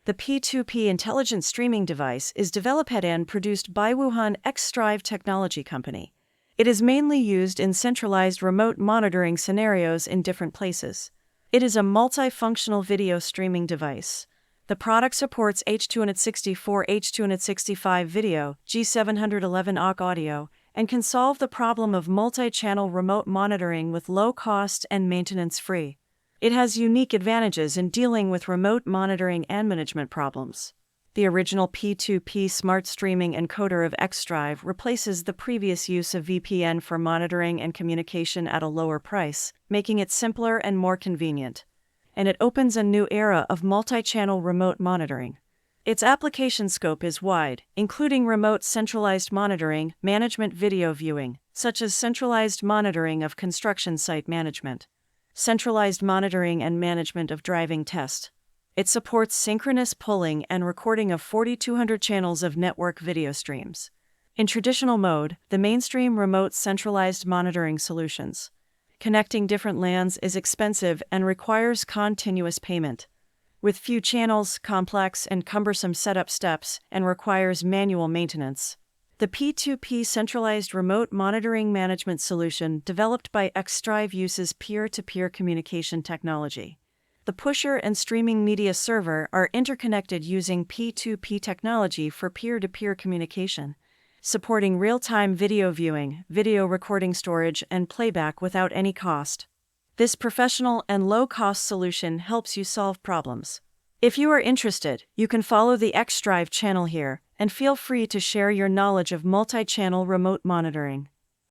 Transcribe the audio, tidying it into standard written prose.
The P2P intelligent streaming device is developed and produced by Wuhan XSTRIVE Technology Co. It is mainly used in centralized remote monitoring scenarios in different places. It is a multifunctional video streaming device. The product supports H264, H265 video, G711 AUX audio, and can solve the problem of multi-channel remote monitoring with low cost and maintenance-free. It has unique advantages in dealing with remote monitoring and management problems. The original P2P smart streaming encoder of XSTRIVE replaces the previous use of VPN for monitoring and communication at a lower price, making it simpler and more convenient. And it opens a new era of multi-channel remote monitoring. Its application scope is wide, including remote centralized monitoring, management video viewing, such as centralized monitoring of construction site management, centralized monitoring and management of driving test. It supports synchronous pulling and recording of 4,200 channels of network video streams. In traditional mode, the mainstream remote centralized monitoring solutions. Connecting different LANs is expensive and requires continuous payment. With few channels, complex and cumbersome setup steps, and requires manual maintenance. The P2P centralized remote monitoring management solution developed by XSTRIVE uses peer-to-peer communication technology. The pusher and streaming media server are interconnected using P2P technology for peer-to-peer communication, supporting real-time video viewing, video recording storage, and playback without any cost. This professional and low-cost solution helps you solve problems. If you are interested, you can follow the XSTRIVE channel here, and feel free to share your knowledge of multi-channel remote monitoring.